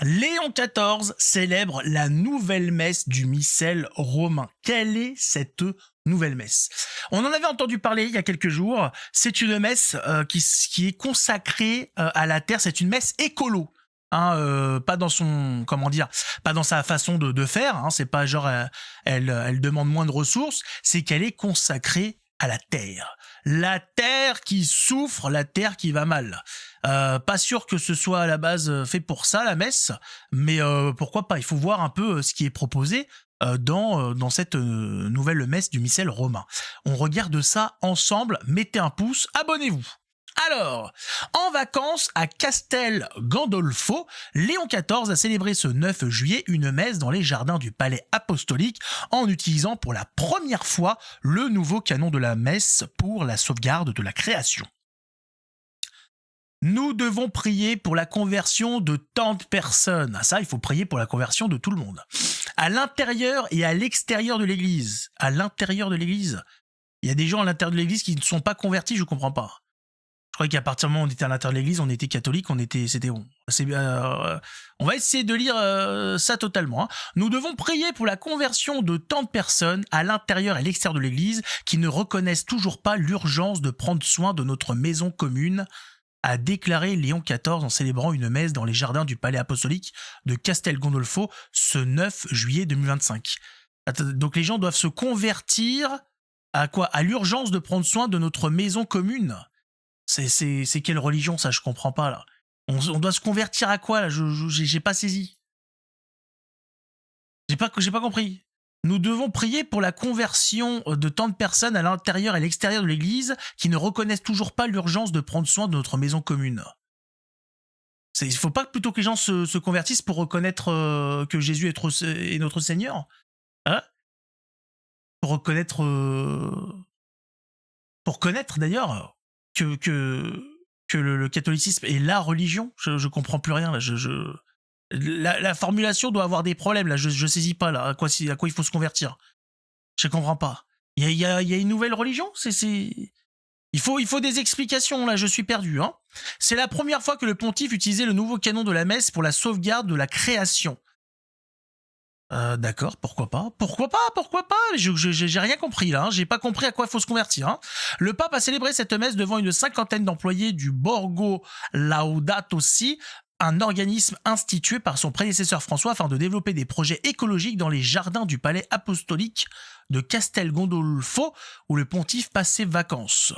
Léon XIV célèbre la nouvelle messe du missel romain. Quelle est cette nouvelle messe? On en avait entendu parler il y a quelques jours. C'est une messe qui est consacrée à la terre. C'est une messe écolo. Hein, pas dans son comment dire, pas dans sa façon de faire. Hein, c'est pas genre elle demande moins de ressources. C'est qu'elle est consacrée à la terre qui souffre, la terre qui va mal. Pas sûr que ce soit à la base fait pour ça, la messe, mais pourquoi pas. Il faut voir un peu ce qui est proposé dans cette nouvelle messe du missel romain. On regarde ça ensemble, mettez un pouce, abonnez-vous. Alors, en vacances à Castel Gandolfo, Léon XIV a célébré ce 9 juillet une messe dans les jardins du palais apostolique en utilisant pour la première fois le nouveau canon de la messe pour la sauvegarde de la création. Nous devons prier pour la conversion de tant de personnes. Ah, ça, il faut prier pour la conversion de tout le monde. À l'intérieur et à l'extérieur de l'église. À l'intérieur de l'église. Il y a des gens à l'intérieur de l'église qui ne sont pas convertis, je comprends pas. Je croyais qu'à partir du moment où on était à l'intérieur de l'église, on était catholique, c'était bon. On va essayer de lire ça totalement. Hein. Nous devons prier pour la conversion de tant de personnes à l'intérieur et l'extérieur de l'église qui ne reconnaissent toujours pas l'urgence de prendre soin de notre maison commune, a déclaré Léon XIV en célébrant une messe dans les jardins du palais apostolique de Castel Gandolfo ce 9 juillet 2025. Donc les gens doivent se convertir à quoi? À l'urgence de prendre soin de notre maison commune. C'est quelle religion ça? Je comprends pas là. On doit se convertir à quoi là? J'ai pas saisi. J'ai pas compris. Nous devons prier pour la conversion de tant de personnes à l'intérieur et l'extérieur de l'église qui ne reconnaissent toujours pas l'urgence de prendre soin de notre maison commune. Il faut pas plutôt que les gens se convertissent pour reconnaître que Jésus est notre Seigneur? Hein? Pour reconnaître... pour connaître d'ailleurs que le catholicisme est la religion? Je comprends plus rien là. La formulation doit avoir des problèmes là. Je saisis pas là à quoi il faut se convertir. Je comprends pas. Il y a une nouvelle religion? Il faut des explications là, je suis perdu. Hein. C'est la première fois que le pontife utilisait le nouveau canon de la messe pour la sauvegarde de la création. D'accord, pourquoi pas? Pourquoi pas? J'ai rien compris là, hein. J'ai pas compris à quoi il faut se convertir. Hein. Le pape a célébré cette messe devant une cinquantaine d'employés du Borgo Laudato Si, un organisme institué par son prédécesseur François afin de développer des projets écologiques dans les jardins du palais apostolique de Castel Gandolfo où le pontife passe ses vacances.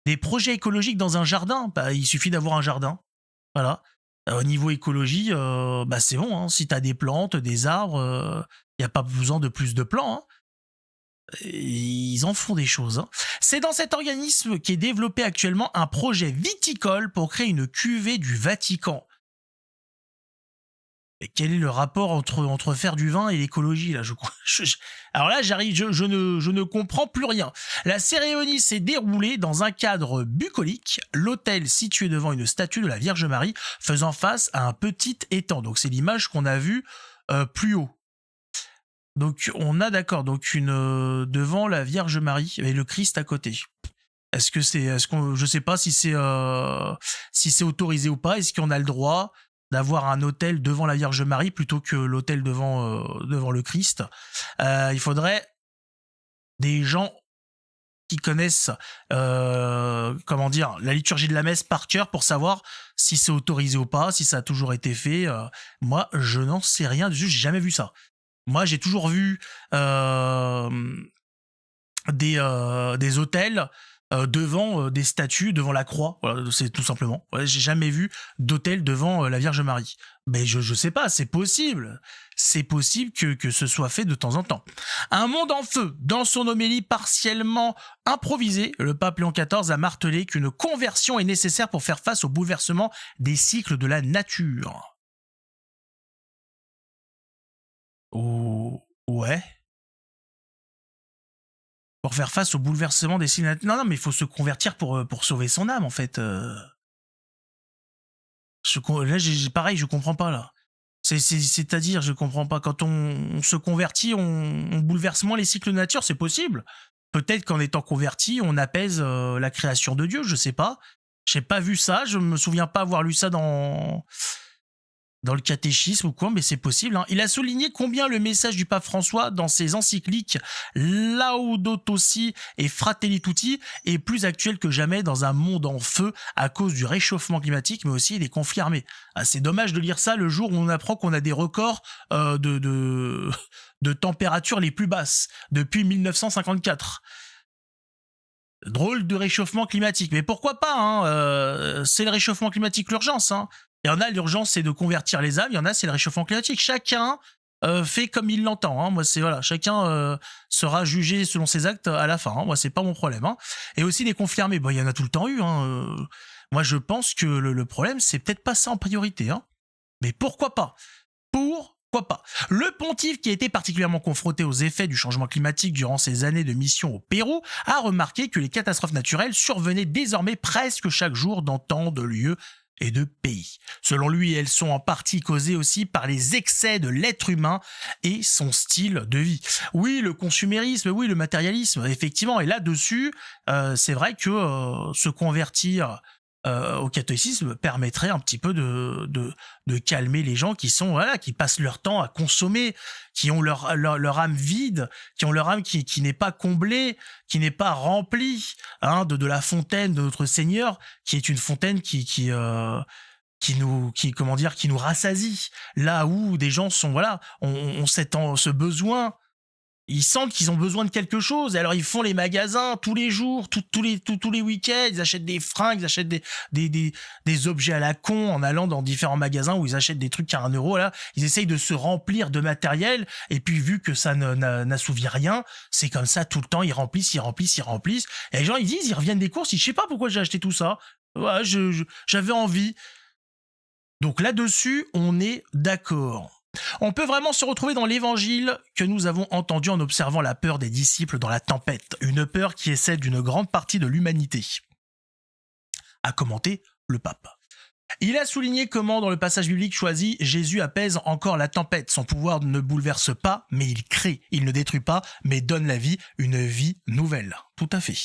Des projets écologiques dans un jardin? Bah, il suffit d'avoir un jardin. Voilà. Au niveau écologie, bah c'est bon. Hein. Si t'as des plantes, des arbres, y a pas besoin de plus de plants. Hein. Ils en font des choses. Hein. C'est dans cet organisme qu'est développé actuellement un projet viticole pour créer une cuvée du Vatican. Et quel est le rapport entre faire du vin et l'écologie là Alors là, je ne comprends plus rien. La cérémonie s'est déroulée dans un cadre bucolique, l'autel situé devant une statue de la Vierge Marie faisant face à un petit étang. Donc c'est l'image qu'on a vue plus haut. Donc on a d'accord, donc devant la Vierge Marie et le Christ à côté. Je sais pas si c'est autorisé ou pas. Est-ce qu'on a le droit d'avoir un autel devant la Vierge Marie plutôt que l'autel devant le Christ? Il faudrait des gens qui connaissent comment dire, la liturgie de la messe par cœur pour savoir si c'est autorisé ou pas, si ça a toujours été fait. Moi, je n'en sais rien dessus, j'ai jamais vu ça. Moi, j'ai toujours vu des autels devant des statues, devant la croix. Voilà, c'est tout simplement. Voilà, j'ai jamais vu d'autel devant la Vierge Marie. Mais je sais pas, c'est possible. C'est possible que ce soit fait de temps en temps. Un monde en feu. Dans son homélie partiellement improvisée, le pape Léon XIV a martelé qu'une conversion est nécessaire pour faire face au bouleversement des cycles de la nature. Oh, ouais. Pour faire face au bouleversement des cycles. Non, mais il faut se convertir pour sauver son âme, en fait. Là, pareil, je comprends pas, là. C'est-à-dire, je comprends pas. Quand on se convertit, on bouleverse moins les cycles de nature, c'est possible. Peut-être qu'en étant converti, on apaise la création de Dieu, je sais pas. J'ai pas vu ça, je me souviens pas avoir lu ça dans le catéchisme ou quoi, mais c'est possible, hein. Il a souligné combien le message du pape François dans ses encycliques Laudato Si et Fratelli Tutti est plus actuel que jamais dans un monde en feu à cause du réchauffement climatique, mais aussi des conflits armés. Ah, c'est dommage de lire ça le jour où on apprend qu'on a des records de températures les plus basses depuis 1954. Drôle de réchauffement climatique, mais pourquoi pas, hein, c'est le réchauffement climatique l'urgence, hein. Il y en a, l'urgence c'est de convertir les âmes, il y en a c'est le réchauffement climatique. Chacun fait comme il l'entend, hein. Moi c'est voilà, chacun sera jugé selon ses actes à la fin, hein. Moi c'est pas mon problème, hein. Et aussi des conflits armés, bon, il y en a tout le temps eu, hein. Moi je pense que le problème c'est peut-être pas ça en priorité, hein. Mais pourquoi pas? Pourquoi pas? Le pontife, qui a été particulièrement confronté aux effets du changement climatique durant ses années de mission au Pérou, a remarqué que les catastrophes naturelles survenaient désormais presque chaque jour dans tant de lieux et de pays. Selon lui, elles sont en partie causées aussi par les excès de l'être humain et son style de vie. Oui, le consumérisme, oui, le matérialisme, effectivement. Et là-dessus, c'est vrai que se convertir au catholicisme permettrait un petit peu de calmer les gens qui sont voilà, qui passent leur temps à consommer, qui ont leur âme vide, qui ont leur âme qui n'est pas comblée, qui n'est pas remplie, hein, de la fontaine de notre Seigneur, qui est une fontaine qui nous rassasie. Là où des gens sont voilà, ont ce besoin. Ils sentent qu'ils ont besoin de quelque chose, et alors ils font les magasins tous les jours, tous les week-ends, ils achètent des fringues, ils achètent des objets à la con en allant dans différents magasins où ils achètent des trucs à 1 euro, là. Ils essayent de se remplir de matériel, et puis vu que ça n'assouvit rien, c'est comme ça tout le temps, ils remplissent, et les gens ils disent, ils reviennent des courses, ils disent, je sais pas pourquoi j'ai acheté tout ça, ouais, j'avais envie. Donc là-dessus, on est d'accord. On peut vraiment se retrouver dans l'évangile que nous avons entendu en observant la peur des disciples dans la tempête, une peur qui est celle d'une grande partie de l'humanité, a commenté le pape. Il a souligné comment, dans le passage biblique choisi, Jésus apaise encore la tempête. Son pouvoir ne bouleverse pas, mais il crée. Il ne détruit pas, mais donne la vie, une vie nouvelle. Tout à fait.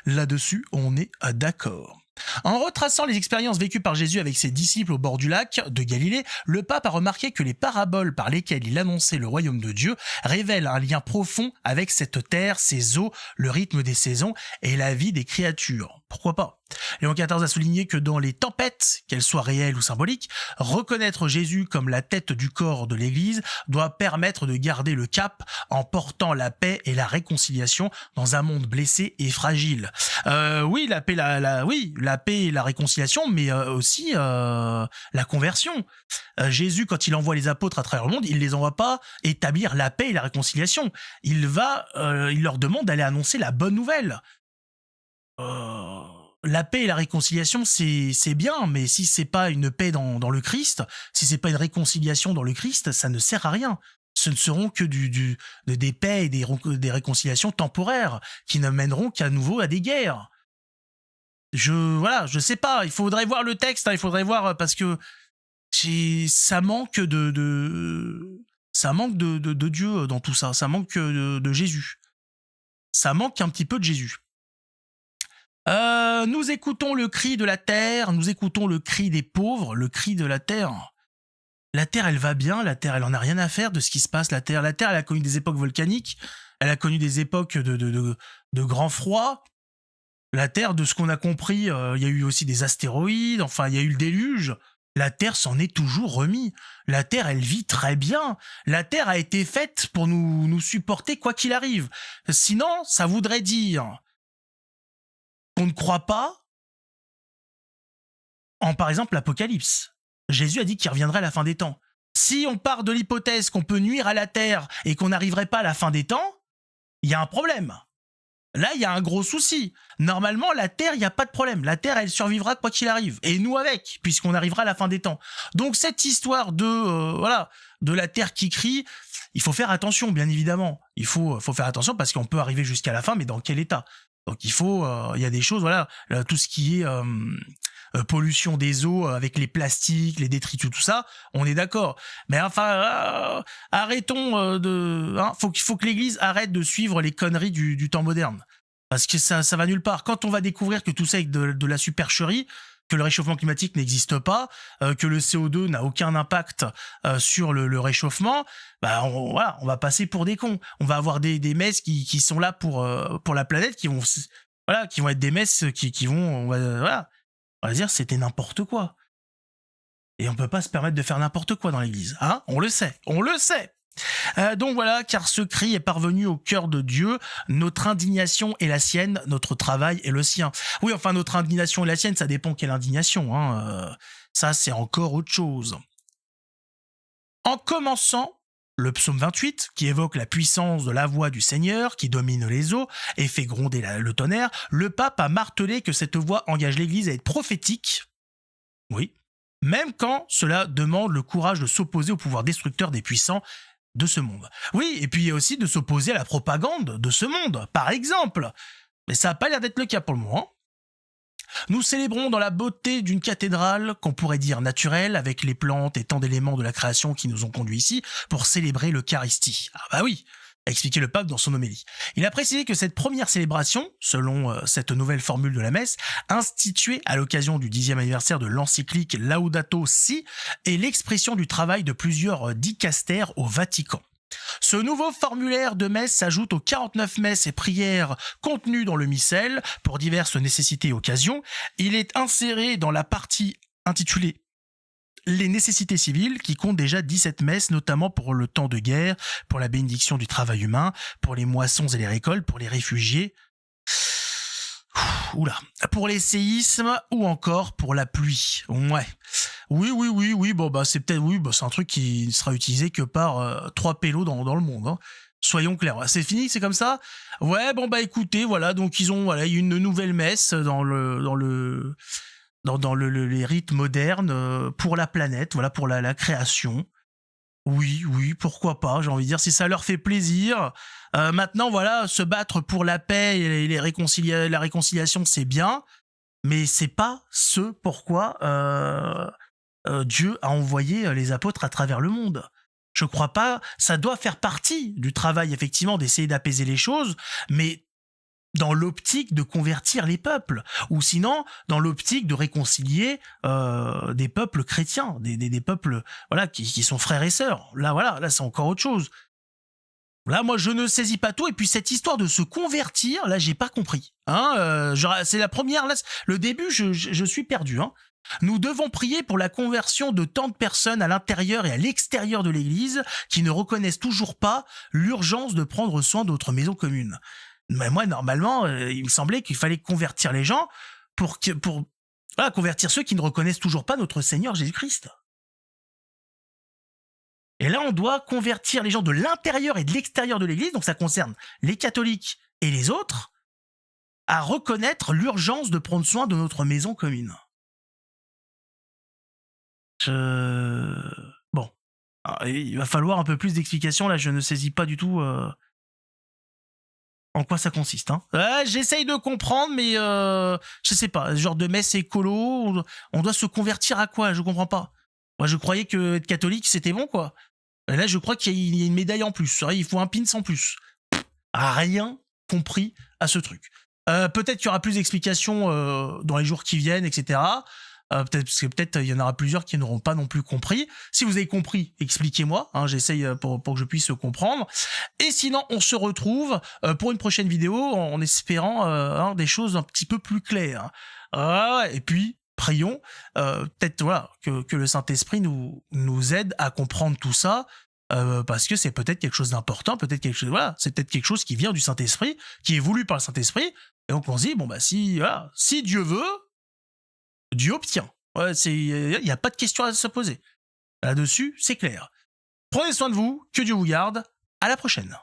Là-dessus, on est d'accord. En retraçant les expériences vécues par Jésus avec ses disciples au bord du lac de Galilée, le pape a remarqué que les paraboles par lesquelles il annonçait le royaume de Dieu révèlent un lien profond avec cette terre, ses eaux, le rythme des saisons et la vie des créatures. Pourquoi pas? Léon XIV a souligné que dans les tempêtes, qu'elles soient réelles ou symboliques, reconnaître Jésus comme la tête du corps de l'Église doit permettre de garder le cap en portant la paix et la réconciliation dans un monde blessé et fragile. Oui, la paix, la paix et la réconciliation, mais aussi la conversion. Jésus, quand il envoie les apôtres à travers le monde, il les envoie pas établir la paix et la réconciliation. Il leur demande d'aller annoncer la bonne nouvelle. La paix et la réconciliation, c'est bien, mais si c'est pas une paix dans le Christ, si c'est pas une réconciliation dans le Christ, ça ne sert à rien. Ce ne seront que des paix et des réconciliations temporaires qui ne mèneront qu'à nouveau à des guerres. Je sais pas, il faudrait voir le texte, hein, il faudrait voir parce que ça manque de Dieu dans tout ça, ça manque de Jésus. Ça manque un petit peu de Jésus. Nous écoutons le cri de la terre, nous écoutons le cri des pauvres, le cri de la terre. La terre, elle va bien, la terre, elle en a rien à faire de ce qui se passe. La terre, elle a connu des époques volcaniques, elle a connu des époques de grand froid. La terre, de ce qu'on a compris, il y a eu aussi des astéroïdes, enfin, il y a eu le déluge. La terre s'en est toujours remis. La terre, elle vit très bien. La terre a été faite pour nous supporter quoi qu'il arrive. Sinon, ça voudrait dire qu'on ne croit pas en, par exemple, l'Apocalypse. Jésus a dit qu'il reviendrait à la fin des temps. Si on part de l'hypothèse qu'on peut nuire à la terre et qu'on n'arriverait pas à la fin des temps, il y a un problème. Là, il y a un gros souci. Normalement, la Terre, il n'y a pas de problème. La Terre, elle survivra quoi qu'il arrive. Et nous avec, puisqu'on arrivera à la fin des temps. Donc, cette histoire de la Terre qui crie, il faut faire attention, bien évidemment. Il faut faire attention parce qu'on peut arriver jusqu'à la fin, mais dans quel état? Donc, il y a des choses, tout ce qui est pollution des eaux avec les plastiques, les détritus, tout ça, on est d'accord. Mais enfin, arrêtons faut que l'Église arrête de suivre les conneries du temps moderne. Parce que ça va nulle part. Quand on va découvrir que tout ça est de la supercherie, que le réchauffement climatique n'existe pas, que le CO2 n'a aucun impact sur le réchauffement, bah voilà, on va passer pour des cons. On va avoir des messes qui sont là pour la planète, qui vont être des messes qui vont on va dire c'était n'importe quoi. Et on peut pas se permettre de faire n'importe quoi dans l'église, hein? On le sait. Donc voilà, car ce cri est parvenu au cœur de Dieu, notre indignation est la sienne, notre travail est le sien. Oui, enfin, notre indignation est la sienne, ça dépend quelle indignation, hein. Ça, c'est encore autre chose. En commençant, le psaume 28, qui évoque la puissance de la voix du Seigneur, qui domine les eaux et fait gronder le tonnerre, le pape a martelé que cette voix engage l'Église à être prophétique, oui, même quand cela demande le courage de s'opposer au pouvoir destructeur des puissants de ce monde. Oui, et puis aussi de s'opposer à la propagande de ce monde, par exemple. Mais ça n'a pas l'air d'être le cas pour le moment. Nous célébrons dans la beauté d'une cathédrale qu'on pourrait dire naturelle, avec les plantes et tant d'éléments de la création qui nous ont conduits ici pour célébrer l'Eucharistie. Ah bah oui, a expliqué le pape dans son homélie. Il a précisé que cette première célébration, selon cette nouvelle formule de la messe, instituée à l'occasion du 10e anniversaire de l'encyclique Laudato Si, est l'expression du travail de plusieurs dicastères au Vatican. Ce nouveau formulaire de messe s'ajoute aux 49 messes et prières contenues dans le missel pour diverses nécessités et occasions. Il est inséré dans la partie intitulée les nécessités civiles, qui compte déjà 17 messes, notamment pour le temps de guerre, pour la bénédiction du travail humain, pour les moissons et les récoltes, pour les réfugiés, pour les séismes ou encore pour la pluie. Ouais. Oui, bon bah c'est peut-être c'est un truc qui ne sera utilisé que par 3 pélos dans le monde, hein. Soyons clairs. C'est fini, c'est comme ça. Ouais, bon bah écoutez, voilà, donc il y a une nouvelle messe dans les rites modernes pour la planète, voilà, pour la création. Oui, pourquoi pas, j'ai envie de dire, si ça leur fait plaisir. Maintenant, voilà, se battre pour la paix et la réconciliation, c'est bien, mais c'est pas ce pourquoi Dieu a envoyé les apôtres à travers le monde. Je crois pas, ça doit faire partie du travail, effectivement, d'essayer d'apaiser les choses, mais dans l'optique de convertir les peuples, ou sinon dans l'optique de réconcilier des peuples chrétiens, des peuples qui sont frères et sœurs. Là c'est encore autre chose. Là, moi, je ne saisis pas tout. Et puis cette histoire de se convertir, là, j'ai pas compris. Hein, c'est la première. Là, le début, je suis perdu. Hein. Nous devons prier pour la conversion de tant de personnes à l'intérieur et à l'extérieur de l'Église qui ne reconnaissent toujours pas l'urgence de prendre soin de notre maison commune. Mais moi, normalement, il me semblait qu'il fallait convertir les gens pour convertir ceux qui ne reconnaissent toujours pas notre Seigneur Jésus-Christ. Et là, on doit convertir les gens de l'intérieur et de l'extérieur de l'Église, donc ça concerne les catholiques et les autres, à reconnaître l'urgence de prendre soin de notre maison commune. Bon. Alors, il va falloir un peu plus d'explications, là, je ne saisis pas du tout en quoi ça consiste. Hein. J'essaye de comprendre, mais je sais pas, genre de messe écolo, on doit se convertir à quoi? Je comprends pas. Moi, je croyais que être catholique, c'était bon, quoi. Et là, je crois qu'il y a une médaille en plus. Il faut un pins en plus. Rien compris à ce truc. Peut-être qu'il y aura plus d'explications dans les jours qui viennent, etc. Peut-être il y en aura plusieurs qui n'auront pas non plus compris. Si vous avez compris, expliquez-moi. Hein, j'essaye pour que je puisse comprendre. Et sinon, on se retrouve pour une prochaine vidéo en espérant des choses un petit peu plus claires. Et puis, prions, peut-être que le Saint-Esprit nous aide à comprendre tout ça, parce que c'est peut-être quelque chose d'important, c'est peut-être quelque chose qui vient du Saint-Esprit, qui est voulu par le Saint-Esprit, et donc on se dit, si Dieu veut, Dieu obtient. Il n'y a pas de question à se poser. Là-dessus, c'est clair. Prenez soin de vous, que Dieu vous garde, à la prochaine.